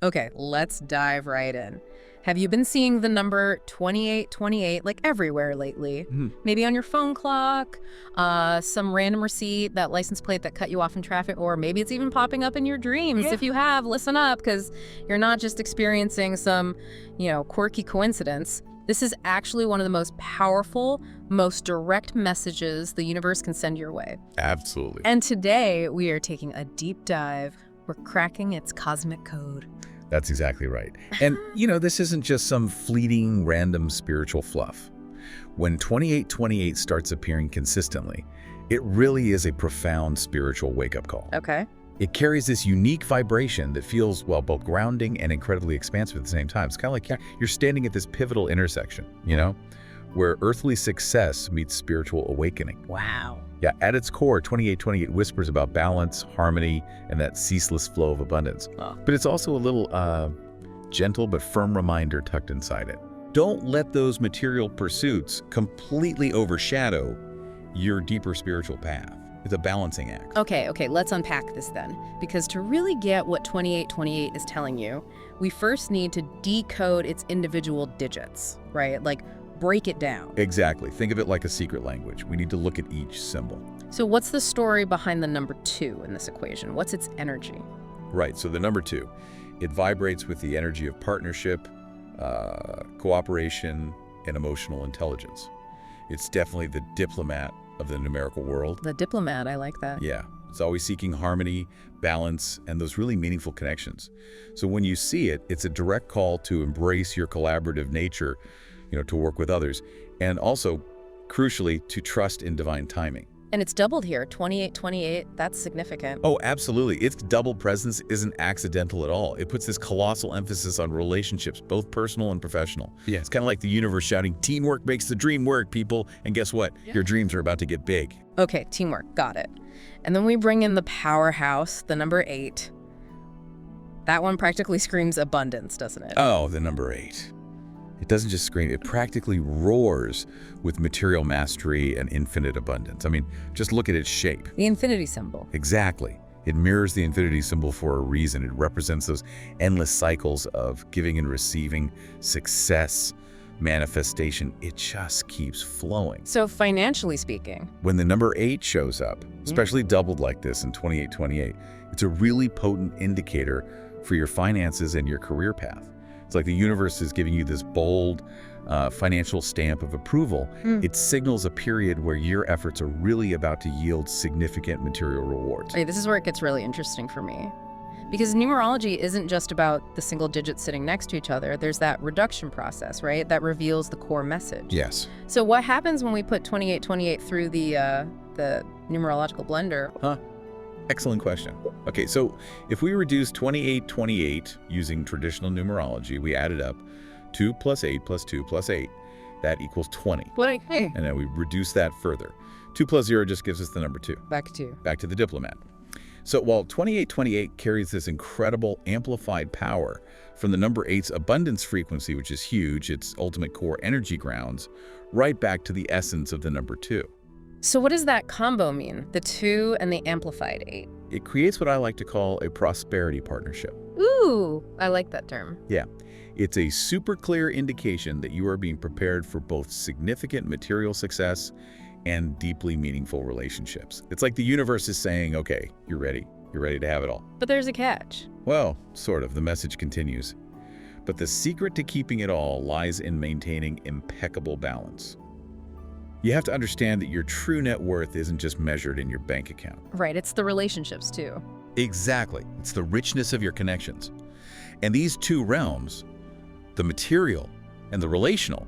Okay, let's dive right in. Have you been seeing the number 2828 like everywhere lately? Mhm. Maybe on your phone clock, some random receipt, that license plate that cut you off in traffic, or maybe it's even popping up in your dreams. Yeah. If you have, listen up, because you're not just experiencing some, quirky coincidence. This is actually one of the most powerful, most direct messages the universe can send your way. Absolutely. And today we are taking a deep dive. We're cracking its cosmic code. That's exactly right. And, this isn't just some fleeting, random spiritual fluff. When 2828 starts appearing consistently, it really is a profound spiritual wake-up call. Okay. It carries this unique vibration that feels, well, both grounding and incredibly expansive at the same time. It's kind of like you're standing at this pivotal intersection, where earthly success meets spiritual awakening. Wow. Yeah, at its core, 2828 whispers about balance, harmony, and that ceaseless flow of abundance. Oh. But it's also a little gentle but firm reminder tucked inside it. Don't let those material pursuits completely overshadow your deeper spiritual path. It's a balancing act. Okay, let's unpack this then. Because to really get what 2828 is telling you, we first need to decode its individual digits, right? Like, break it down. Exactly. Think of it like a secret language. We need to look at each symbol. So what's the story behind the number 2 in this equation? What's its energy? Right, so the number 2, it vibrates with the energy of partnership, cooperation, and emotional intelligence. It's definitely the diplomat of the numerical world. The diplomat, I like that. Yeah, it's always seeking harmony, balance, and those really meaningful connections. So when you see it, it's a direct call to embrace your collaborative nature, to work with others, and also, crucially, to trust in divine timing. And it's doubled here, 2828, that's significant. Oh, absolutely. Its double presence isn't accidental at all. It puts this colossal emphasis on relationships, both personal and professional. Yeah. It's kind of like the universe shouting, teamwork makes the dream work, people. And guess what? Yeah. Your dreams are about to get big. Okay, teamwork, got it. And then we bring in the powerhouse, the number 8. That one practically screams abundance, doesn't it? Oh, the number 8. It doesn't just scream, it practically roars with material mastery and infinite abundance. I mean, just look at its shape. The infinity symbol. Exactly. It mirrors the infinity symbol for a reason. It represents those endless cycles of giving and receiving, success, manifestation. It just keeps flowing. So financially speaking, when the number 8 shows up, especially doubled like this in 2828, it's a really potent indicator for your finances and your career path. It's like the universe is giving you this bold financial stamp of approval. It signals a period where your efforts are really about to yield significant material rewards. Okay, this is where it gets really interesting for me. Because numerology isn't just about the single digits sitting next to each other. There's that reduction process, right? That reveals the core message. Yes. So what happens when we put 2828 through the numerological blender? Huh? Excellent question. Okay, so if we reduce 2828 using traditional numerology, we add it up, 2 plus 8 plus 2 plus 8, that equals 20. Hey. And then we reduce that further. 2 plus 0 just gives us the number 2. Back to the diplomat. So while 2828 carries this incredible amplified power from the number 8's abundance frequency, which is huge, its ultimate core energy grounds, right back to the essence of the number 2. So what does that combo mean? The 2 and the amplified 8? It creates what I like to call a prosperity partnership. Ooh, I like that term. Yeah, it's a super clear indication that you are being prepared for both significant material success and deeply meaningful relationships. It's like the universe is saying, okay, you're ready. You're ready to have it all. But there's a catch. Well, sort of. The message continues. But the secret to keeping it all lies in maintaining impeccable balance. You have to understand that your true net worth isn't just measured in your bank account. Right, it's the relationships too. Exactly. It's the richness of your connections. And these two realms, the material and the relational,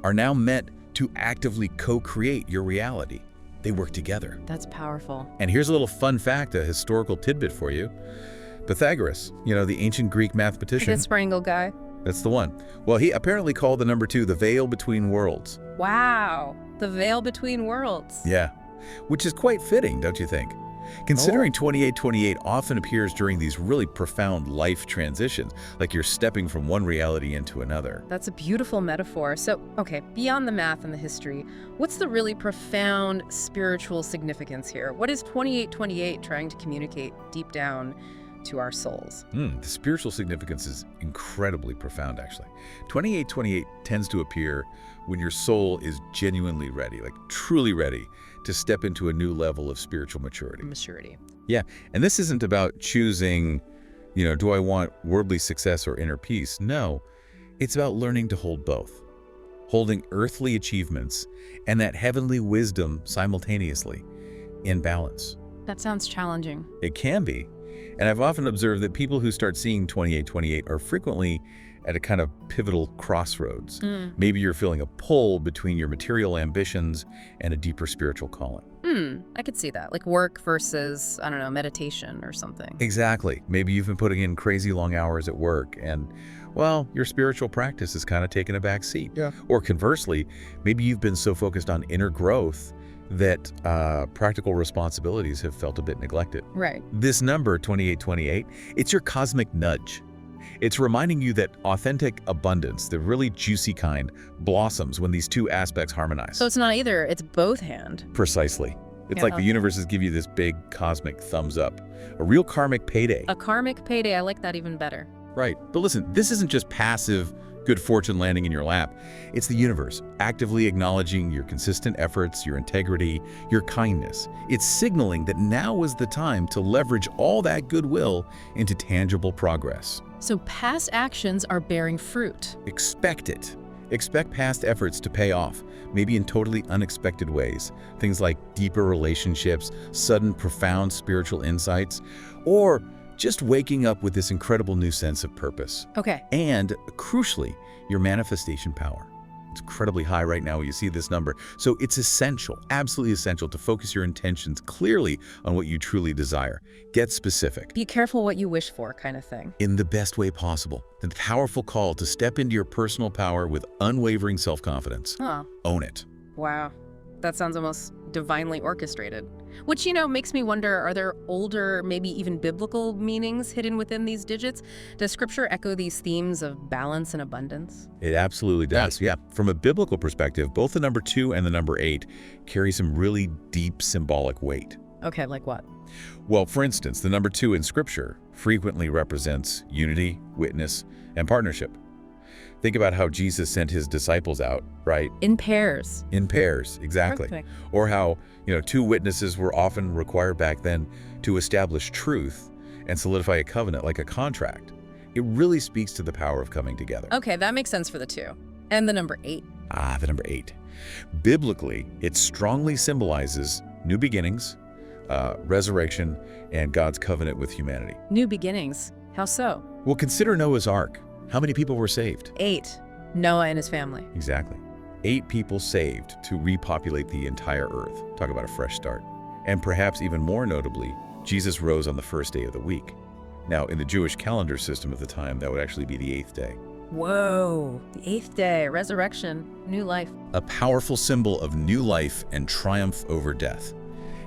are now meant to actively co-create your reality. They work together. That's powerful. And here's a little fun fact, a historical tidbit for you. Pythagoras, the ancient Greek mathematician. This triangle guy. That's the one. Well, he apparently called the number 2 the veil between worlds. Wow, the veil between worlds. Yeah, which is quite fitting, don't you think? Considering 2828 often appears during these really profound life transitions, like you're stepping from one reality into another. That's a beautiful metaphor. So, okay, beyond the math and the history, what's the really profound spiritual significance here? What is 2828 trying to communicate deep down to our souls. The spiritual significance is incredibly profound, actually. 2828 tends to appear when your soul is genuinely ready, like truly ready to step into a new level of spiritual maturity. Yeah, and this isn't about choosing, do I want worldly success or inner peace? No, it's about learning to hold both, holding earthly achievements and that heavenly wisdom simultaneously in balance. That sounds challenging. It can be. And I've often observed that people who start seeing 2828 are frequently at a kind of pivotal crossroads. Maybe you're feeling a pull between your material ambitions and a deeper spiritual calling. I could see that, like work versus, I don't know, meditation or something. Exactly. Maybe you've been putting in crazy long hours at work and, well, your spiritual practice has kind of taken a back seat. Yeah. Or conversely, maybe you've been so focused on inner growth that practical responsibilities have felt a bit neglected. Right. This number, 2828, it's your cosmic nudge. It's reminding you that authentic abundance, the really juicy kind, blossoms when these two aspects harmonize. So it's not either, it's both hand. Precisely. It's Yeah. like the universe is giving you this big cosmic thumbs up. A real karmic payday. A karmic payday, I like that even better. Right. But listen, this isn't just passive good fortune landing in your lap. It's the universe actively acknowledging your consistent efforts, your integrity, your kindness. It's signaling that now is the time to leverage all that goodwill into tangible progress. So past actions are bearing fruit. Expect it. Expect past efforts to pay off, maybe in totally unexpected ways. Things like deeper relationships, sudden profound spiritual insights, or just waking up with this incredible new sense of purpose. Okay. And crucially, your manifestation power. It's incredibly high right now when you see this number. So it's essential, absolutely essential, to focus your intentions clearly on what you truly desire. Get specific. Be careful what you wish for, kind of thing. In the best way possible. The powerful call to step into your personal power with unwavering self-confidence. Oh, Own it. wow. That sounds almost divinely orchestrated. Which, makes me wonder, are there older, maybe even biblical meanings hidden within these digits? Does Scripture echo these themes of balance and abundance? It absolutely does, yeah. From a biblical perspective, both the number 2 and the number 8 carry some really deep symbolic weight. Okay, like what? Well, for instance, the number 2 in Scripture frequently represents unity, witness, and partnership. Think about how Jesus sent his disciples out, right? In pairs. In pairs, exactly. Perfect. Or how, 2 witnesses were often required back then to establish truth and solidify a covenant like a contract. It really speaks to the power of coming together. Okay, that makes sense for the 2. And the number 8. The number 8. Biblically, it strongly symbolizes new beginnings, resurrection, and God's covenant with humanity. New beginnings. How so? Well, consider Noah's Ark. How many people were saved? 8. Noah and his family. Exactly. 8 people saved to repopulate the entire earth. Talk about a fresh start. And perhaps even more notably, Jesus rose on the first day of the week. Now, in the Jewish calendar system of the time, that would actually be the 8th day. Whoa, the 8th day, resurrection, new life. A powerful symbol of new life and triumph over death.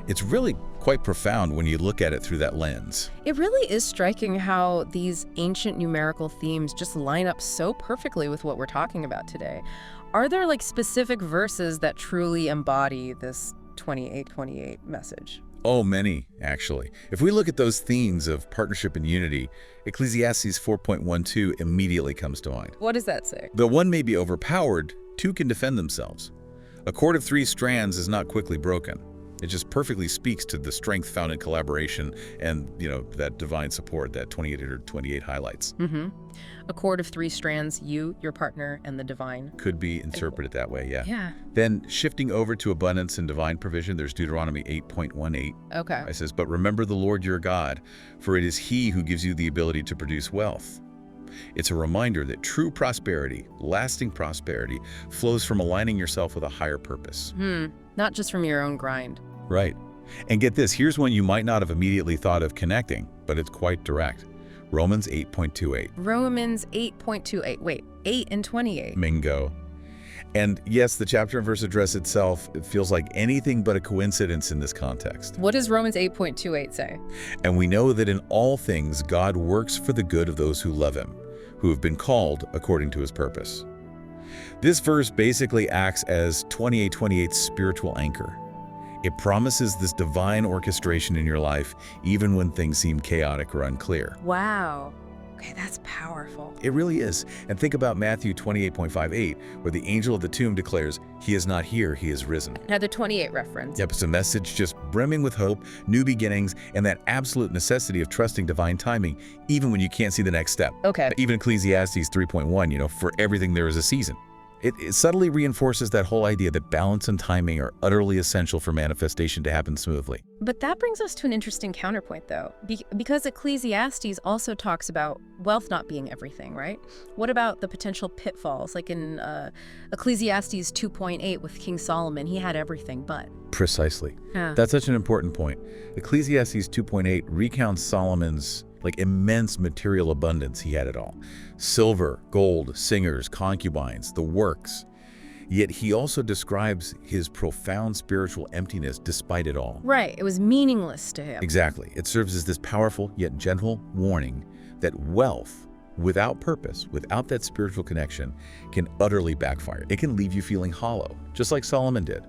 It's really quite profound when you look at it through that lens. It really is striking how these ancient numerical themes just line up so perfectly with what we're talking about today. Are there specific verses that truly embody this 2828 message? Oh, many, actually. If we look at those themes of partnership and unity, Ecclesiastes 4.12 immediately comes to mind. What does that say? Though one may be overpowered, 2 can defend themselves. A cord of 3 strands is not quickly broken. It just perfectly speaks to the strength found in collaboration and, that divine support that 2828 highlights. A cord of 3 strands, you, your partner, and the divine. Could be interpreted that way, yeah. Yeah. Then shifting over to abundance and divine provision, there's Deuteronomy 8.18. Okay. It says, "But remember the Lord your God, for it is He who gives you the ability to produce wealth." It's a reminder that true prosperity, lasting prosperity, flows from aligning yourself with a higher purpose. Not just from your own grind. Right. And get this, here's one you might not have immediately thought of connecting, but it's quite direct. Romans 8.28. Romans 8.28. Wait, 8 and 28. Mingo. And yes, the chapter and verse address itself, it feels like anything but a coincidence in this context. What does Romans 8.28 say? "And we know that in all things God works for the good of those who love Him, who have been called according to His purpose." This verse basically acts as 2828's spiritual anchor. It promises this divine orchestration in your life, even when things seem chaotic or unclear. Wow. Okay, that's powerful. It really is. And think about Matthew 28:58, where the angel of the tomb declares, "He is not here, he is risen." Another 28 reference. Yep, it's a message just brimming with hope, new beginnings, and that absolute necessity of trusting divine timing, even when you can't see the next step. Okay. Even Ecclesiastes 3.1, for everything there is a season. It subtly reinforces that whole idea that balance and timing are utterly essential for manifestation to happen smoothly. But that brings us to an interesting counterpoint, though, because Ecclesiastes also talks about wealth not being everything, right? What about the potential pitfalls? Like in Ecclesiastes 2.8 with King Solomon, he had everything but. Precisely. Yeah. That's such an important point. Ecclesiastes 2.8 recounts Solomon's immense material abundance. He had it all. Silver, gold, singers, concubines, the works. Yet he also describes his profound spiritual emptiness despite it all. Right, it was meaningless to him. Exactly. It serves as this powerful yet gentle warning that wealth, without purpose, without that spiritual connection, can utterly backfire. It can leave you feeling hollow, just like Solomon did.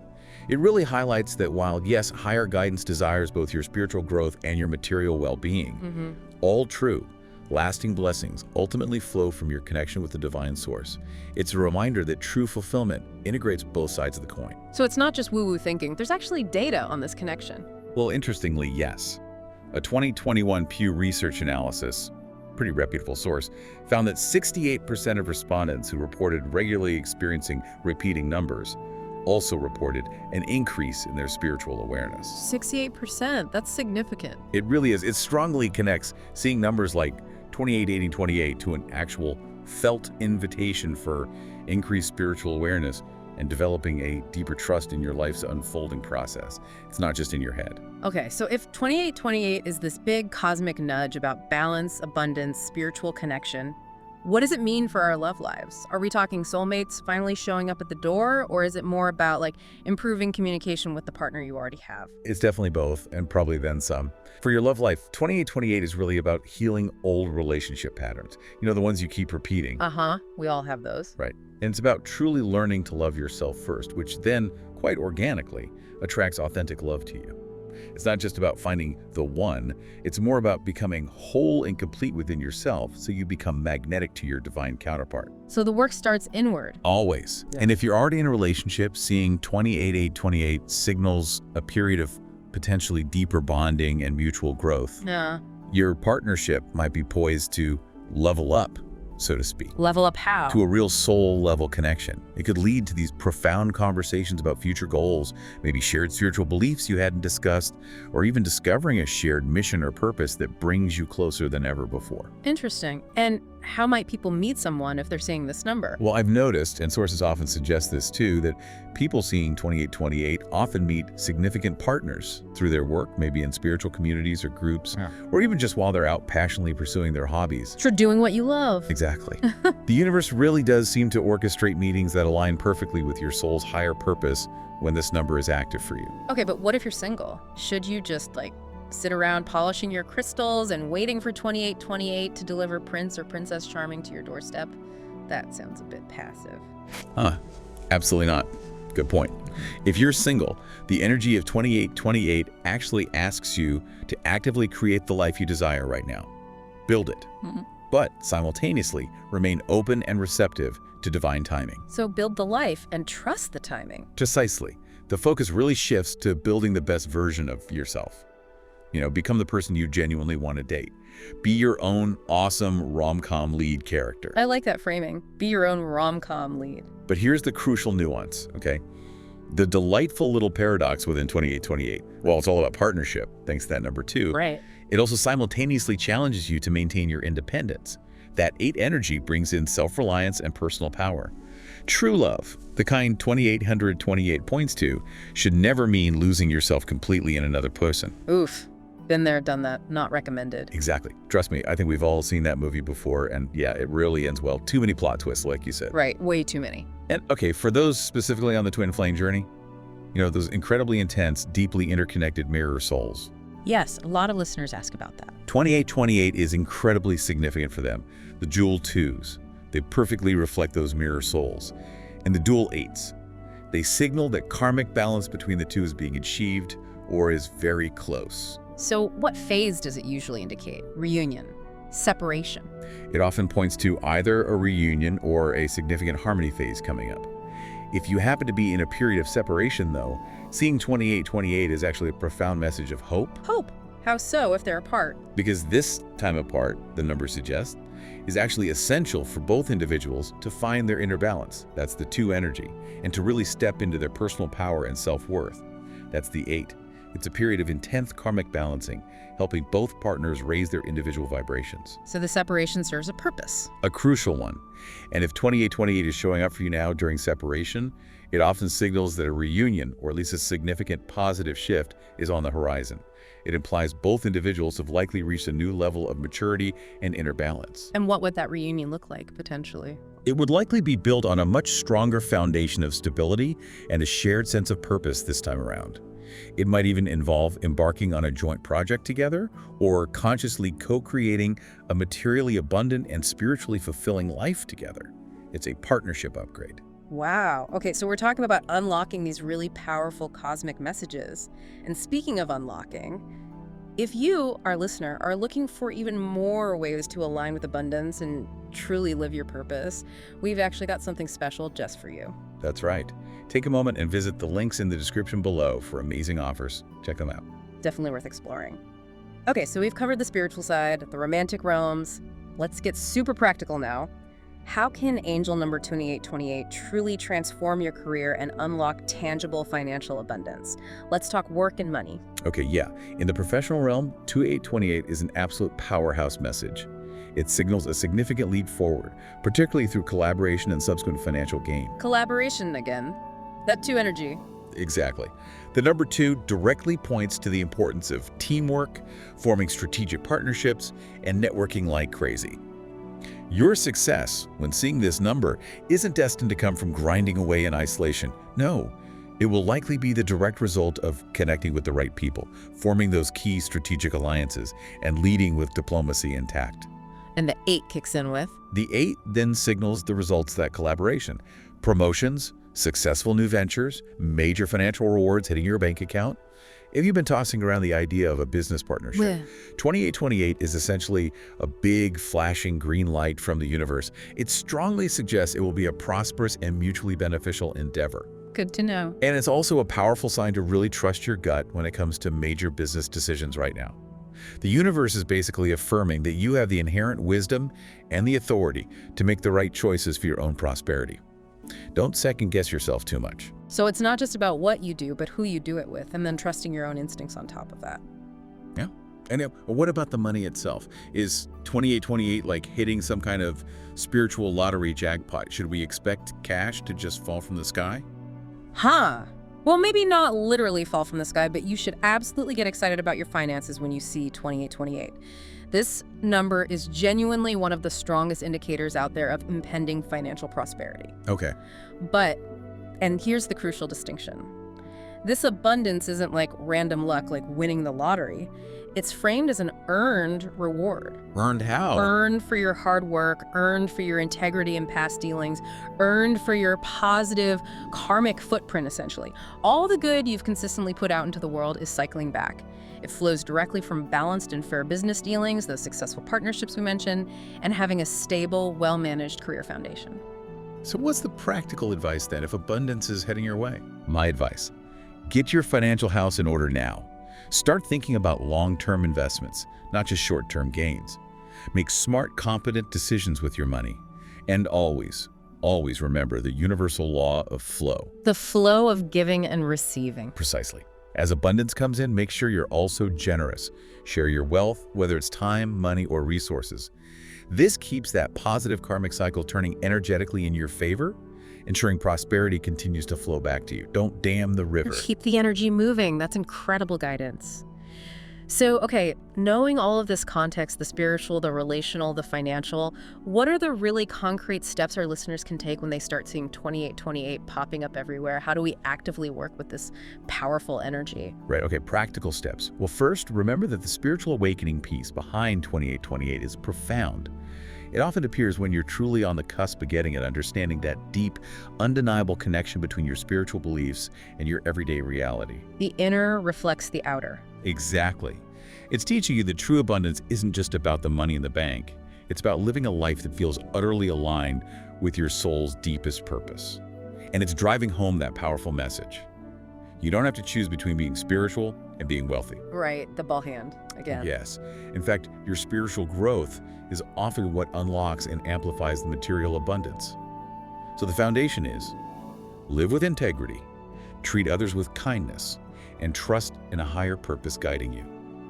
It really highlights that while, yes, higher guidance desires both your spiritual growth and your material well-being, all true, lasting blessings ultimately flow from your connection with the divine source. It's a reminder that true fulfillment integrates both sides of the coin. So it's not just woo-woo thinking. There's actually data on this connection. Well, interestingly, yes. A 2021 Pew Research analysis, pretty reputable source, found that 68% of respondents who reported regularly experiencing repeating numbers also reported an increase in their spiritual awareness. 68%, that's significant. It really is. It strongly connects seeing numbers like 28, to an actual felt invitation for increased spiritual awareness and developing a deeper trust in your life's unfolding process. It's not just in your head. Okay, so if 28 is this big cosmic nudge about balance, abundance, spiritual connection, what does it mean for our love lives? Are we talking soulmates finally showing up at the door, or is it more about improving communication with the partner you already have? It's definitely both, and probably then some. For your love life, 28 is really about healing old relationship patterns. The ones you keep repeating. We all have those. Right. And it's about truly learning to love yourself first, which then, quite organically, attracts authentic love to you. It's not just about finding the one, it's more about becoming whole and complete within yourself so you become magnetic to your divine counterpart. So the work starts inward. Always. Yeah. And if you're already in a relationship, seeing 28 signals a period of potentially deeper bonding and mutual growth. Yeah. Your partnership might be poised to level up, so to speak. Level up how? To a real soul level connection. It could lead to these profound conversations about future goals, maybe shared spiritual beliefs you hadn't discussed, or even discovering a shared mission or purpose that brings you closer than ever before. Interesting. And how might people meet someone if they're seeing this number? Well, I've noticed, and sources often suggest this too, that people seeing 28 often meet significant partners through their work, maybe in spiritual communities or groups, or even just while they're out passionately pursuing their hobbies. For doing what you love. Exactly. The universe really does seem to orchestrate meetings that align perfectly with your soul's higher purpose when this number is active for you. Okay, but what if you're single? Should you just sit around polishing your crystals and waiting for 28 to deliver Prince or Princess Charming to your doorstep? That sounds a bit passive. Absolutely not. Good point. If you're single, the energy of 28 actually asks you to actively create the life you desire right now. Build it. But simultaneously remain open and receptive to divine timing. So build the life and trust the timing. Precisely. The focus really shifts to building the best version of yourself. Become the person you genuinely want to date. Be your own awesome rom-com lead character. I like that framing. Be your own rom-com lead. But here's the crucial nuance, okay? The delightful little paradox within 28, well, it's all about partnership, thanks to that number 2. Right. It also simultaneously challenges you to maintain your independence. That 8 energy brings in self-reliance and personal power. True love, the kind 28 points to, should never mean losing yourself completely in another person. Oof. Been there, done that. Not recommended. Exactly. Trust me, I think we've all seen that movie before, and yeah, it really ends well. Too many plot twists, like you said. Right. Way too many. And okay, for those specifically on the twin flame journey, those incredibly intense, deeply interconnected mirror souls. Yes, a lot of listeners ask about that. 28 is incredibly significant for them. The jewel 2s, they perfectly reflect those mirror souls. And the dual 8s, They signal that karmic balance between the two is being achieved or is very close. So what phase does it usually indicate? Reunion? Separation? It often points to either a reunion or a significant harmony phase coming up. If you happen to be in a period of separation, though, seeing 2828 is actually a profound message of hope. Hope? How so if they're apart? Because this time apart, the number suggests, is actually essential for both individuals to find their inner balance. That's the 2 energy, and to really step into their personal power and self-worth. That's the 8. It's a period of intense karmic balancing, helping both partners raise their individual vibrations. So the separation serves a purpose. A crucial one. And if 2828 is showing up for you now during separation, it often signals that a reunion, or at least a significant positive shift, is on the horizon. It implies both individuals have likely reached a new level of maturity and inner balance. And what would that reunion look like, potentially? It would likely be built on a much stronger foundation of stability and a shared sense of purpose this time around. It might even involve embarking on a joint project together or consciously co-creating a materially abundant and spiritually fulfilling life together. It's a partnership upgrade. Wow. Okay, so we're talking about unlocking these really powerful cosmic messages. And speaking of unlocking, if you, our listener, are looking for even more ways to align with abundance and truly live your purpose, we've actually got something special just for you. That's right. Take a moment and visit the links in the description below for amazing offers. Check them out. Definitely worth exploring. Okay, so we've covered the spiritual side, the romantic realms. Let's get super practical now. How can angel number 2828 truly transform your career and unlock tangible financial abundance? Let's talk work and money. Okay, yeah. In the professional realm, 2828 is an absolute powerhouse message. It signals a significant leap forward, particularly through collaboration and subsequent financial gain. Collaboration again. That 2 energy. Exactly. The number 2 directly points to the importance of teamwork, forming strategic partnerships, and networking like crazy. Your success, when seeing this number, isn't destined to come from grinding away in isolation. No, it will likely be the direct result of connecting with the right people, forming those key strategic alliances, and leading with diplomacy and tact. And the 8 kicks in with? The 8 then signals the results of that collaboration. Promotions, successful new ventures, major financial rewards hitting your bank account. If you've been tossing around the idea of a business partnership, 2828 is essentially a big, flashing green light from the universe. It strongly suggests it will be a prosperous and mutually beneficial endeavor. Good to know. And it's also a powerful sign to really trust your gut when it comes to major business decisions right now. The universe is basically affirming that you have the inherent wisdom and the authority to make the right choices for your own prosperity. Don't second-guess yourself too much. So it's not just about what you do, but who you do it with, and then trusting your own instincts on top of that. Yeah. And what about the money itself? Is 2828 like hitting some kind of spiritual lottery jackpot? Should we expect cash to just fall from the sky? Well, maybe not literally fall from the sky, but you should absolutely get excited about your finances when you see 2828. This number is genuinely one of the strongest indicators out there of impending financial prosperity. Okay. But, and here's the crucial distinction. This abundance isn't like random luck, like winning the lottery. It's framed as an earned reward. Earned how? Earned for your hard work, earned for your integrity in past dealings, earned for your positive karmic footprint, essentially. All the good you've consistently put out into the world is cycling back. It flows directly from balanced and fair business dealings, those successful partnerships we mentioned, and having a stable, well-managed career foundation. So what's the practical advice then if abundance is heading your way? My advice: get your financial house in order now. Start thinking about long-term investments, not just short-term gains. Make smart, competent decisions with your money. And always, always remember the universal law of flow. The flow of giving and receiving. Precisely. As abundance comes in, make sure you're also generous. Share your wealth, whether it's time, money, or resources. This keeps that positive karmic cycle turning energetically in your favor, ensuring prosperity continues to flow back to you. Don't dam the river. Keep the energy moving. That's incredible guidance. So, okay, knowing all of this context, the spiritual, the relational, the financial, what are the really concrete steps our listeners can take when they start seeing 2828 popping up everywhere? How do we actively work with this powerful energy? Right, okay, practical steps. Well, first, remember that the spiritual awakening piece behind 2828 is profound. It often appears when you're truly on the cusp of getting it, understanding that deep, undeniable connection between your spiritual beliefs and your everyday reality. The inner reflects the outer. Exactly. It's teaching you that true abundance isn't just about the money in the bank. It's about living a life that feels utterly aligned with your soul's deepest purpose. And it's driving home that powerful message. You don't have to choose between being spiritual and being wealthy. Right, the ball hand again. Yes. In fact, your spiritual growth is often what unlocks and amplifies the material abundance. So the foundation is live with integrity, treat others with kindness, and trust in a higher purpose guiding you.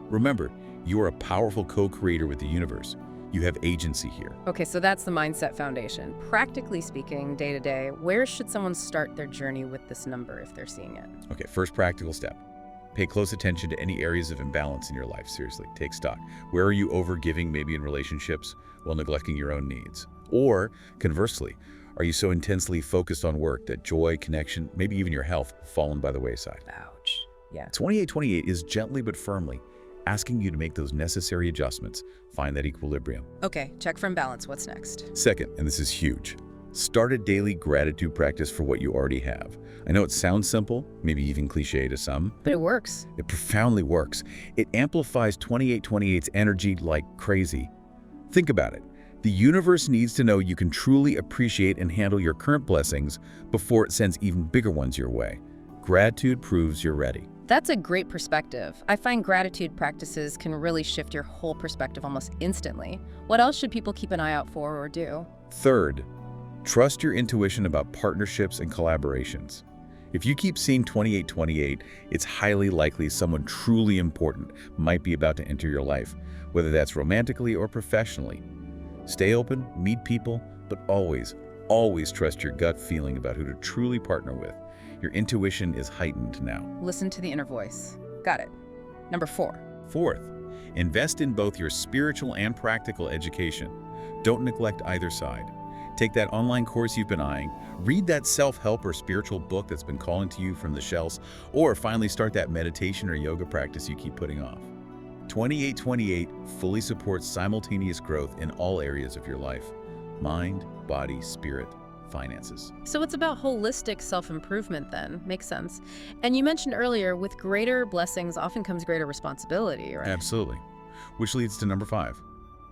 Remember, you are a powerful co-creator with the universe. You have agency here. Okay, so that's the mindset foundation. Practically speaking, day to day, where should someone start their journey with this number if they're seeing it? Okay, first practical step. Pay close attention to any areas of imbalance in your life. Seriously, take stock. Where are you overgiving, maybe in relationships, while neglecting your own needs? Or, conversely, are you so intensely focused on work that joy, connection, maybe even your health have fallen by the wayside? Ouch. Yeah. 2828 is gently but firmly asking you to make those necessary adjustments, find that equilibrium. Okay, check for imbalance. What's next? Second, and this is huge, start a daily gratitude practice for what you already have. I know it sounds simple, maybe even cliche to some. But it works. It profoundly works. It amplifies 2828's energy like crazy. Think about it. The universe needs to know you can truly appreciate and handle your current blessings before it sends even bigger ones your way. Gratitude proves you're ready. That's a great perspective. I find gratitude practices can really shift your whole perspective almost instantly. What else should people keep an eye out for or do? Third, trust your intuition about partnerships and collaborations. If you keep seeing 2828, it's highly likely someone truly important might be about to enter your life, whether that's romantically or professionally. Stay open, meet people, but always, always trust your gut feeling about who to truly partner with. Your intuition is heightened now. Listen to the inner voice. Got it. Number 4. Fourth, invest in both your spiritual and practical education. Don't neglect either side. Take that online course you've been eyeing, read that self-help or spiritual book that's been calling to you from the shelves, or finally start that meditation or yoga practice you keep putting off. 2828 fully supports simultaneous growth in all areas of your life: mind, body, spirit, finances. So it's about holistic self-improvement then. Makes sense. And you mentioned earlier, with greater blessings often comes greater responsibility, right? Absolutely. Which leads to number 5.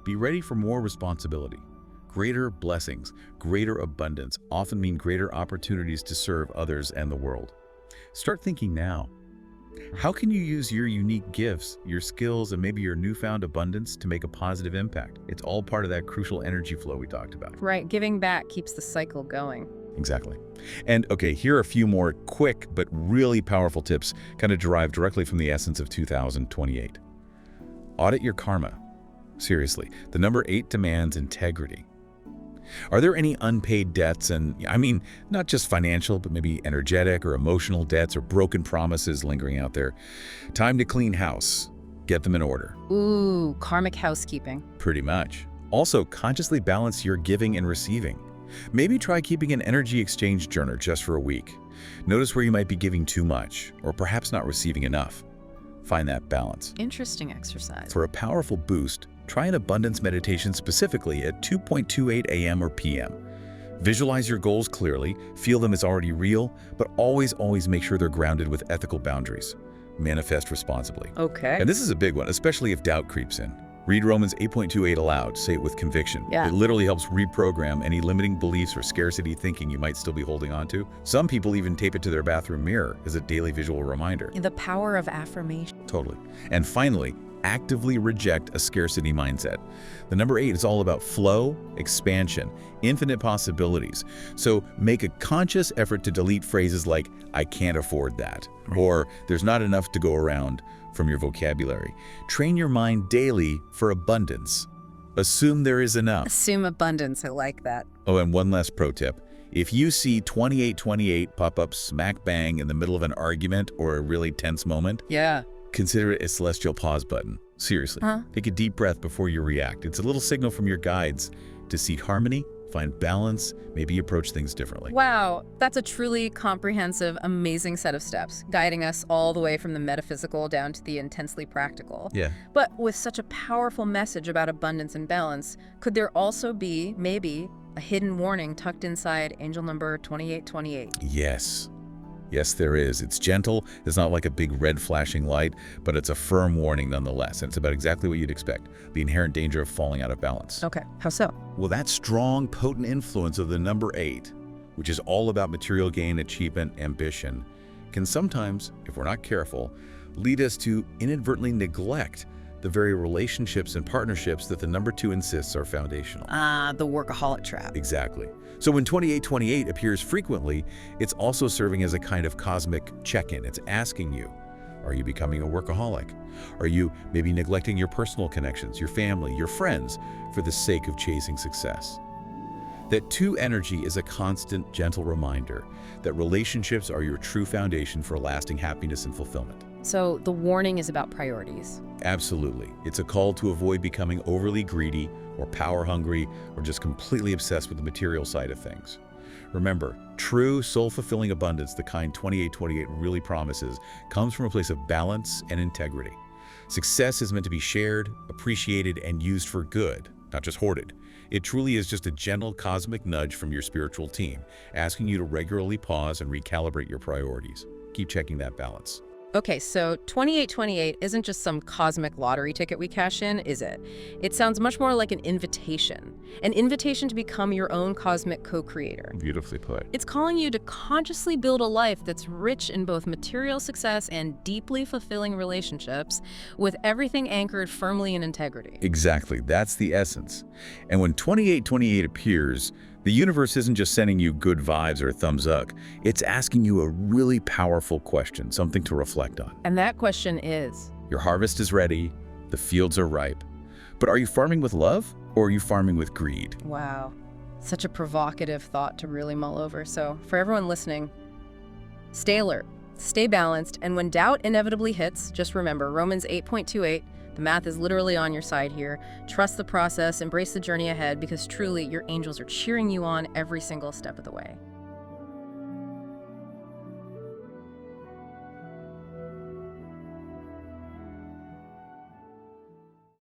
Be ready for more responsibility. Greater blessings, greater abundance often mean greater opportunities to serve others and the world. Start thinking now. How can you use your unique gifts, your skills, and maybe your newfound abundance to make a positive impact? It's all part of that crucial energy flow we talked about. Right, giving back keeps the cycle going. Exactly. And okay, here are a few more quick but really powerful tips kind of derived directly from the essence of 2028. Audit your karma. Seriously, the number 8 demands integrity. Are there any unpaid debts, and I mean, not just financial, but maybe energetic or emotional debts or broken promises lingering out there? Time to clean house. Get them in order. Ooh, karmic housekeeping. Pretty much. Also, consciously balance your giving and receiving. Maybe try keeping an energy exchange journal just for a week. Notice where you might be giving too much, or perhaps not receiving enough. Find that balance. Interesting exercise. For a powerful boost, try an abundance meditation specifically at 2:28 a.m. or p.m. Visualize your goals clearly, feel them as already real, but always make sure they're grounded with ethical boundaries. Manifest responsibly. Okay. And this is a big one, especially if doubt creeps in. Read Romans 8:28 aloud, say it with conviction. Yeah. It literally helps reprogram any limiting beliefs or scarcity thinking you might still be holding on to. Some people even tape it to their bathroom mirror as a daily visual reminder. The power of affirmation. Totally. And finally, actively reject a scarcity mindset. The number 8 is all about flow, expansion, infinite possibilities. So make a conscious effort to delete phrases like, I can't afford that, or there's not enough to go around from your vocabulary. Train your mind daily for abundance. Assume there is enough. Assume abundance. I like that. Oh, and one last pro tip. If you see 2828 pop up smack bang in the middle of an argument or a really tense moment, Yeah. consider it a celestial pause button. Seriously, take a deep breath before you react. It's a little signal from your guides to seek harmony, find balance, maybe approach things differently. Wow, that's a truly comprehensive, amazing set of steps, guiding us all the way from the metaphysical down to the intensely practical. Yeah. But with such a powerful message about abundance and balance, could there also be, maybe, a hidden warning tucked inside angel number 2828? Yes. Yes, there is. It's gentle. It's not like a big red flashing light, but it's a firm warning nonetheless. And it's about exactly what you'd expect, the inherent danger of falling out of balance. Okay, how so? Well, that strong, potent influence of the number 8, which is all about material gain, achievement, ambition, can sometimes, if we're not careful, lead us to inadvertently neglect the very relationships and partnerships that the number 2 insists are foundational. The workaholic trap. Exactly. So when 2828 appears frequently, it's also serving as a kind of cosmic check-in. It's asking you, are you becoming a workaholic? Are you maybe neglecting your personal connections, your family, your friends, for the sake of chasing success? That 2 energy is a constant, gentle reminder that relationships are your true foundation for lasting happiness and fulfillment. So the warning is about priorities. Absolutely. It's a call to avoid becoming overly greedy or power-hungry or just completely obsessed with the material side of things. Remember, true soul-fulfilling abundance, the kind 2828 really promises, comes from a place of balance and integrity. Success is meant to be shared, appreciated, and used for good, not just hoarded. It truly is just a gentle cosmic nudge from your spiritual team, asking you to regularly pause and recalibrate your priorities. Keep checking that balance. Okay, so 2828 isn't just some cosmic lottery ticket we cash in, is it? It sounds much more like an invitation to become your own cosmic co-creator. Beautifully put. It's calling you to consciously build a life that's rich in both material success and deeply fulfilling relationships, with everything anchored firmly in integrity. Exactly, that's the essence. And when 2828 appears, the universe isn't just sending you good vibes or a thumbs up. It's asking you a really powerful question, something to reflect on. And that question is, your harvest is ready, the fields are ripe. But are you farming with love or are you farming with greed? wow, such a provocative thought to really mull over. So for everyone listening, stay alert, stay balanced, and when doubt inevitably hits, just remember Romans 8.28, the math is literally on your side here. Trust the process, embrace the journey ahead, because truly your angels are cheering you on every single step of the way.